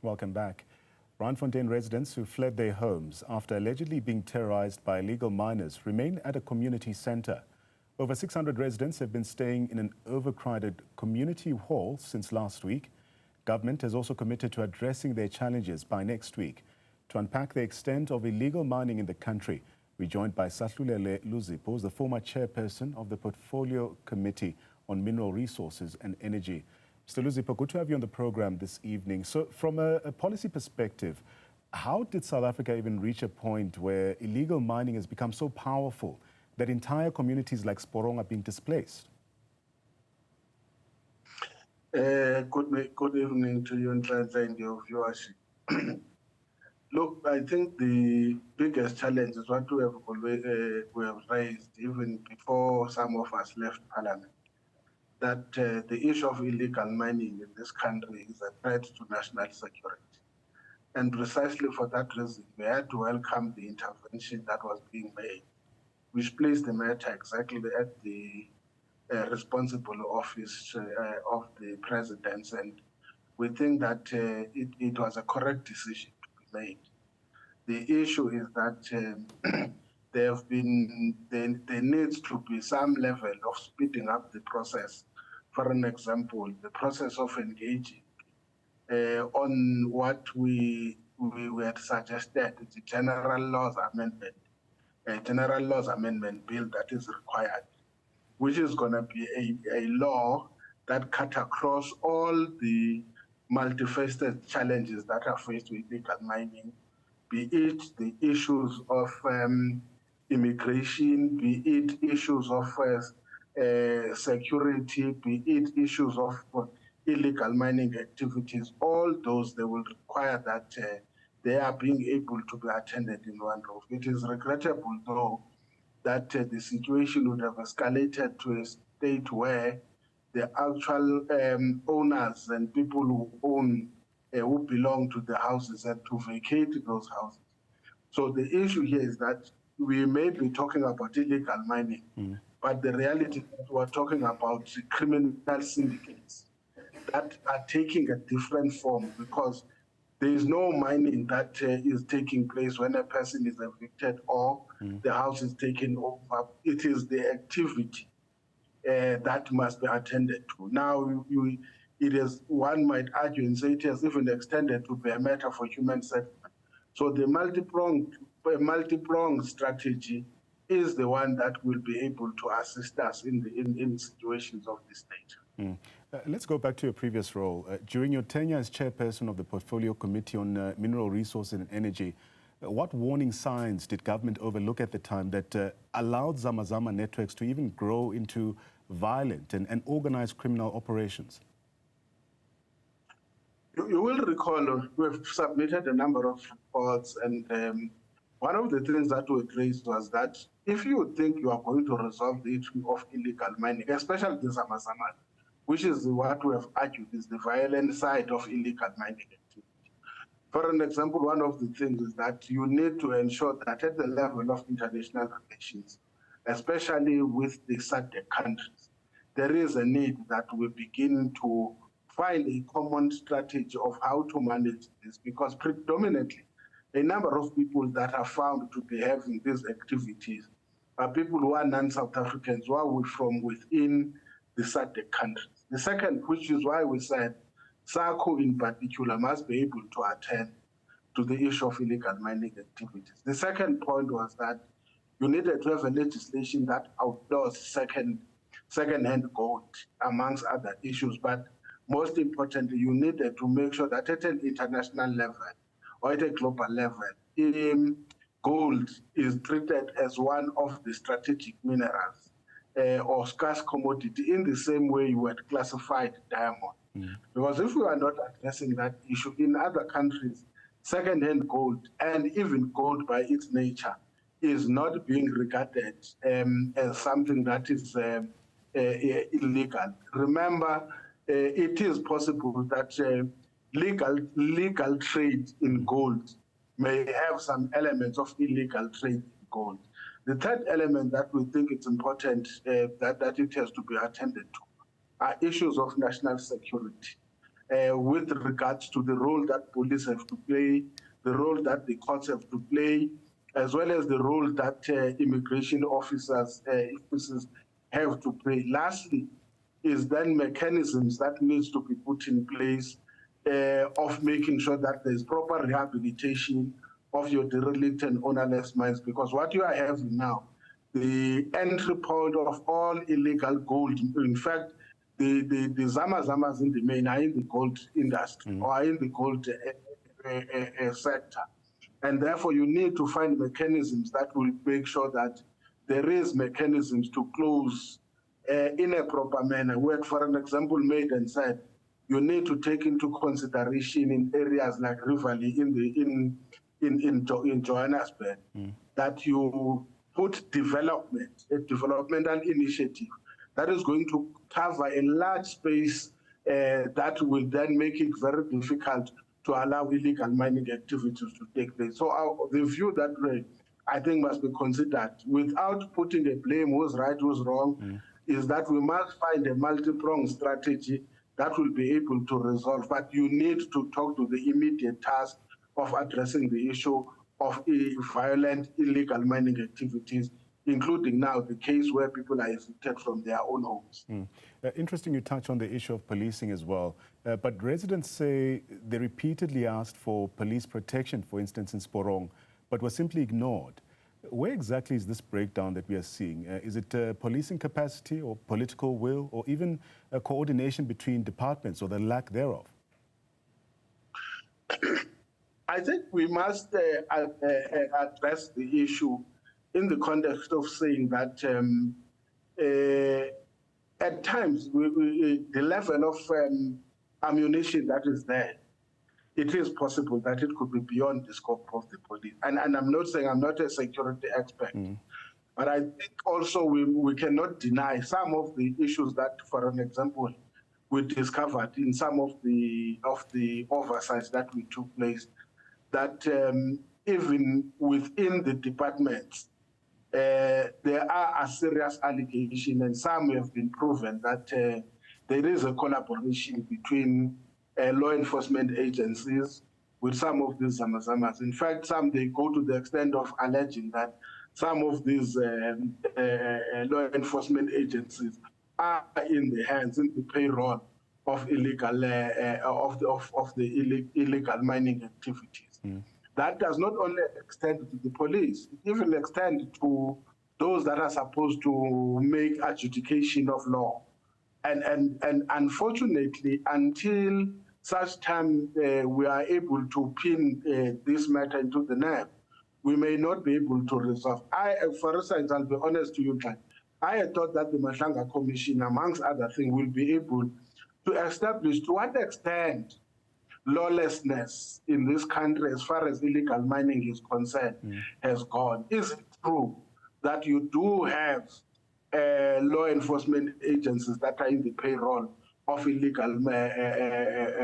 Welcome back. Randfontein residents who fled their homes after allegedly being terrorized by illegal miners remain at a community center. Over 600 residents have been staying in an overcrowded community hall since last week. Government has also committed to addressing their challenges by next week. To unpack the extent of illegal mining in the country, we're joined by Sahlulele Luzipo, the former chairperson of the Portfolio Committee on Mineral Resources and Energy. Mr. Luzipo, good to have you on the program this evening. So from a policy perspective, how did South Africa even reach a point where illegal mining has become so powerful that entire communities like Sporong are being displaced? Good evening to you and your viewership. Look, I think the biggest challenge is what we have raised even before some of us left Parliament, that the issue of illegal mining in this country is a threat to national security. And precisely for that reason, we had to welcome the intervention that was being made, which placed the matter exactly at the responsible office of the president. And we think that it was a correct decision to be made. The issue is that there needs to be some level of speeding up the process. For an example, the process of engaging on what we had suggested, the General Laws Amendment Bill that is required, which is going to be a law that cut across all the multifaceted challenges that are faced with illegal mining, be it the issues of immigration, be it issues of security, be it issues of illegal mining activities. All those, they will require that they are being able to be attended in one roof. It is regrettable, though, that the situation would have escalated to a state where the actual owners and people who belong to the houses had to vacate those houses. So the issue here is that we may be talking about illegal mining, but the reality is that we're talking about criminal syndicates that are taking a different form, because there is no mining that is taking place when a person is evicted or the house is taken over. It is the activity that must be attended to. Now, it is, one might argue and say it has even extended to be a matter for human settlement. So the multi-pronged strategy is the one that will be able to assist us in situations of this nature. Let's go back to your previous role. During your tenure as chairperson of the Portfolio Committee on Mineral Resources and Energy, what warning signs did government overlook at the time that allowed zama networks to even grow into violent and organized criminal operations? You will recall we've submitted a number of reports, and one of the things that we raised was that if you think you are going to resolve the issue of illegal mining, especially the zama, which is what we have argued is the violent side of illegal mining activity. For an example, one of the things is that you need to ensure that at the level of international relations, especially with the SADC countries, there is a need that we begin to find a common strategy of how to manage this, because predominantly a number of people that are found to be having these activities are people who are non-South Africans, who are from within the SADC countries. The second, which is why we said SACO in particular must be able to attend to the issue of illegal mining activities. The second point was that you needed to have a legislation that outlaws second-hand gold, amongst other issues. But most importantly, you needed to make sure that at an international level or at a global level, gold is treated as one of the strategic minerals or scarce commodity in the same way you had classified diamond. Because if we are not addressing that issue in other countries, second-hand gold and even gold by its nature is not being regarded as something that is illegal. Remember, it is possible that legal trade in gold may have some elements of illegal trade in gold. The third element that we think it's important that it has to be attended to are issues of national security. with regards to the role that police have to play, the role that the courts have to play, as well as the role that immigration officers have to play. Lastly, is then mechanisms that needs to be put in place of making sure that there's proper rehabilitation of your derelict and ownerless mines, because what you are having now, the entry point of all illegal gold, in fact, the zamas in the main are in the gold industry or are in the gold sector. And therefore, you need to find mechanisms that will make sure that there is mechanisms to close in a proper manner. Where, for an example, made and said, you need to take into consideration in areas like Rivali in Johannesburg, that you put development, a developmental initiative that is going to cover a large space that will then make it very difficult to allow illegal mining activities to take place. So the view that way, I think, must be considered without putting a blame who's right, who's wrong, is that we must find a multi-pronged strategy that will be able to resolve. But you need to talk to the immediate task of addressing the issue of violent illegal mining activities, including now the case where people are evicted from their own homes. Interesting you touch on the issue of policing as well, but residents say they repeatedly asked for police protection, for instance in Sporong, but was simply ignored. Where exactly is this breakdown that we are seeing? Is it policing capacity or political will or even a coordination between departments or the lack thereof? I think we must address the issue in the context of saying that at times the level of ammunition that is there, it is possible that it could be beyond the scope of the police. And I'm not saying I'm not a security expert, but I think also we cannot deny some of the issues that, for an example, we discovered in some of the oversights that we took place, that even within the departments, there are a serious allegation, and some have been proven that there is a collaboration between law enforcement agencies with some of these zamas. In fact, some they go to the extent of alleging that some of these law enforcement agencies are in the hands, in the payroll of illegal illegal mining activities. That does not only extend to the police, it even extends to those that are supposed to make adjudication of law. And unfortunately, until such time we are able to pin this matter into the net, we may not be able to resolve. For instance, I'll be honest to you, Jack, I had thought that the Mahlanga Commission, amongst other things, will be able to establish to what extent lawlessness in this country, as far as illegal mining is concerned, has gone. Is it true that you do have law enforcement agencies that are in the payroll of illegal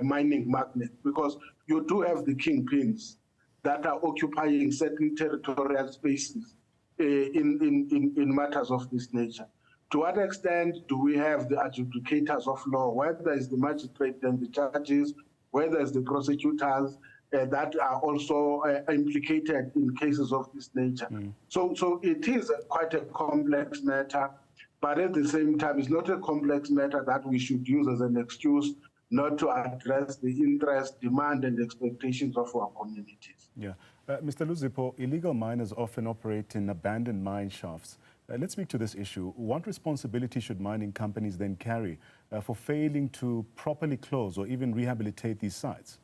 mining magnates? Because you do have the kingpins that are occupying certain territorial spaces in matters of this nature. To what extent do we have the adjudicators of law, whether it's the magistrate and the judges, whether it's the prosecutors that are also implicated in cases of this nature? So it is quite a complex matter, but at the same time, it's not a complex matter that we should use as an excuse not to address the interest, demand, and expectations of our communities. Yeah. Mr. Luzipo, illegal miners often operate in abandoned mine shafts. Let's speak to this issue. What responsibility should mining companies then carry for failing to properly close or even rehabilitate these sites?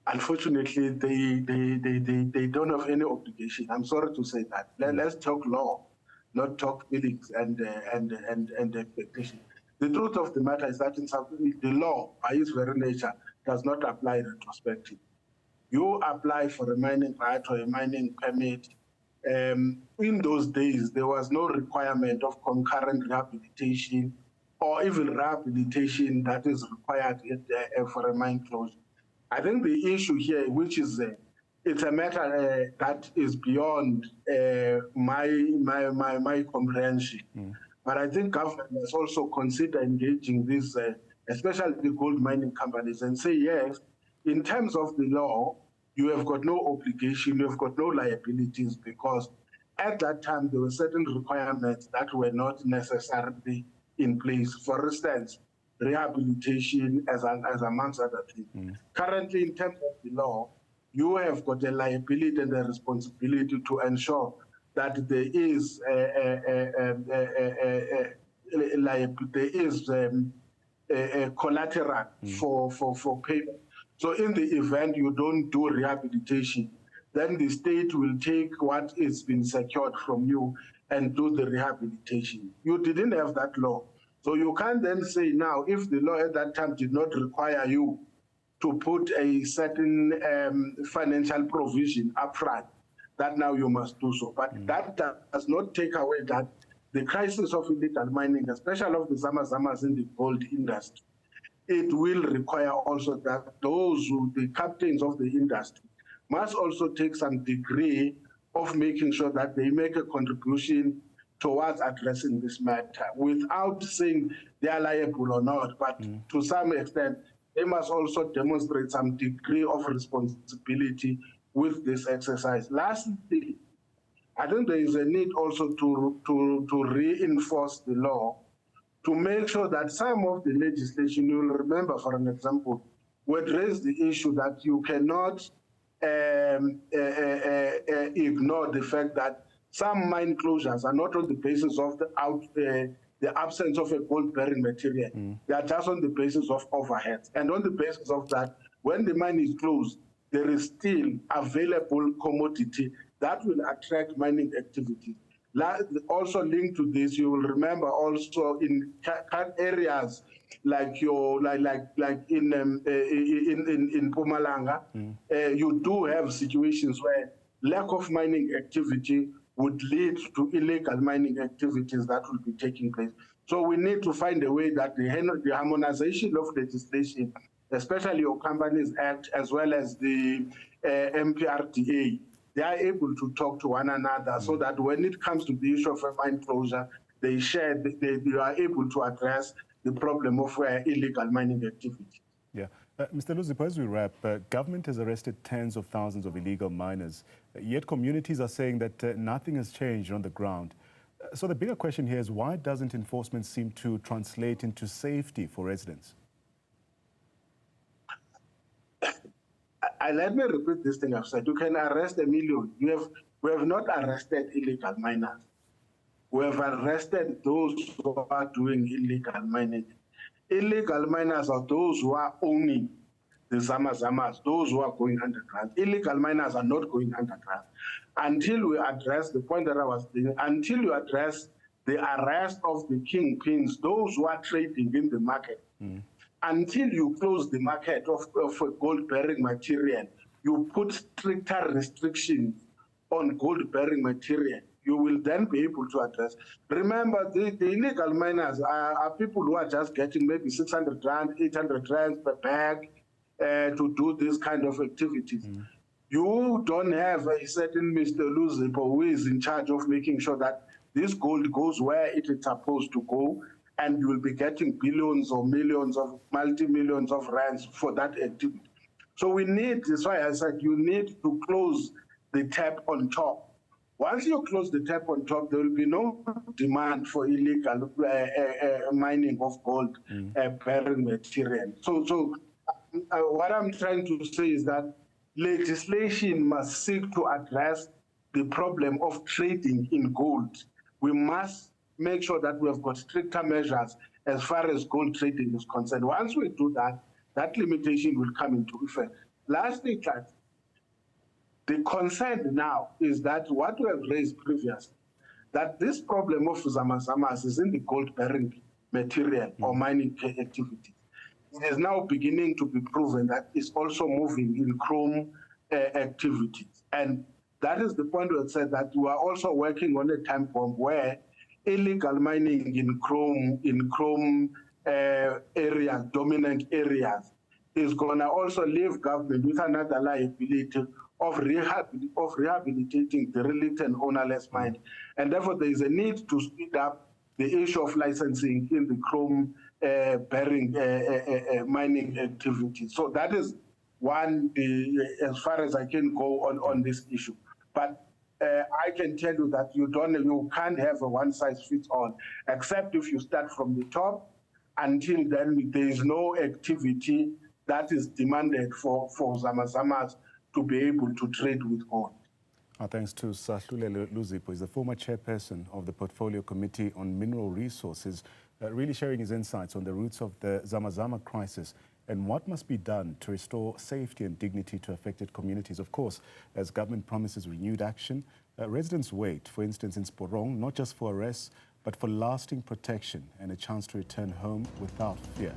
Unfortunately, they don't have any obligation. I'm sorry to say that. Let's talk law, not talk feelings and expectation. The truth of the matter is that in South Africa, the law, by its very nature, does not apply retrospectively. You apply for a mining right or a mining permit. In those days, there was no requirement of concurrent rehabilitation or even rehabilitation that is required for a mine closure. I think the issue here, which is it's a matter that is beyond my comprehension. But I think government must also consider engaging these, especially the gold mining companies, and say, yes, in terms of the law, you have got no obligation, you have got no liabilities, because at that time there were certain requirements that were not necessarily in place. For instance, rehabilitation as amongst other things. Currently, in terms of the law, you have got a liability and a responsibility to ensure that there is collateral for payment. So in the event you don't do rehabilitation, then the state will take what is been secured from you and do the rehabilitation. You didn't have that law. So you can't then say now, if the law at that time did not require you to put a certain financial provision upfront, that now you must do so. But that does not take away that the crisis of illegal mining, especially of the zamas in the gold industry, it will require also that the captains of the industry, must also take some degree of making sure that they make a contribution towards addressing this matter, without saying they are liable or not, but to some extent, they must also demonstrate some degree of responsibility with this exercise. Lastly, I think there is a need also to reinforce the law to make sure that some of the legislation, you will remember, for an example, would raise the issue that you cannot ignore the fact that some mine closures are not on the basis of the absence of a gold-bearing material. They are just on the basis of overheads. And on the basis of that, when the mine is closed, there is still available commodity that will attract mining activity. Also linked to this, you will remember also in areas like in Mpumalanga, you do have situations where lack of mining activity would lead to illegal mining activities that will be taking place. So we need to find a way that the harmonization of legislation, especially your Companies Act, as well as the MPRDA, they are able to talk to one another so that when it comes to the issue of a mine closure, they are able to address the problem of illegal mining activity. Yeah. Mr. Luzipo, as we wrap, government has arrested tens of thousands of illegal miners, yet communities are saying that nothing has changed on the ground. So the bigger question here is, why doesn't enforcement seem to translate into safety for residents? Let me repeat this thing I've said. You can arrest 1 million. We have not arrested illegal miners. We have arrested those who are doing illegal mining. Illegal miners are those who are owning the zamas, those who are going underground. Illegal miners are not going underground. Until we address the point that I was doing, until you address the arrest of the kingpins, those who are trading in the market, until you close the market of gold-bearing material, you put stricter restrictions on gold-bearing material, you will then be able to address. Remember, the illegal miners are people who are just getting maybe 600 rand, 800 rand per bag to do this kind of activities. You don't have a certain Mr. Luzipo who is in charge of making sure that this gold goes where it is supposed to go, and you will be getting billions or millions of multi-millions of rands for that activity. So we need, that's why I said you need to close the tap on top. Once you close the tap on top, there will be no demand for illegal mining of gold bearing material. So what I'm trying to say is that legislation must seek to address the problem of trading in gold. We must make sure that we have got stricter measures as far as gold trading is concerned. Once we do that, that limitation will come into effect. Lastly, the concern now is that what we have raised previously, that this problem of zamas is in the gold-bearing material or mining activities. It is now beginning to be proven that it's also moving in chrome activities. And that is the point where it said that we are also working on a time bomb where illegal mining in chrome areas, dominant areas, is going to also leave government with another liability of rehabilitating derelict and ownerless mine. And therefore, there is a need to speed up the issue of licensing in the chrome bearing mining activity. So that is one, as far as I can go on this issue. But I can tell you that you can't have a one-size-fits-all, except if you start from the top. Until then, there is no activity that is demanded for zamas to be able to trade with gold. Our thanks to Sahlulele Luzipo. He's the former chairperson of the Portfolio Committee on Mineral Resources, really sharing his insights on the roots of the zama crisis and what must be done to restore safety and dignity to affected communities. Of course, as government promises renewed action, residents wait, for instance, in Sporong, not just for arrests, but for lasting protection and a chance to return home without fear.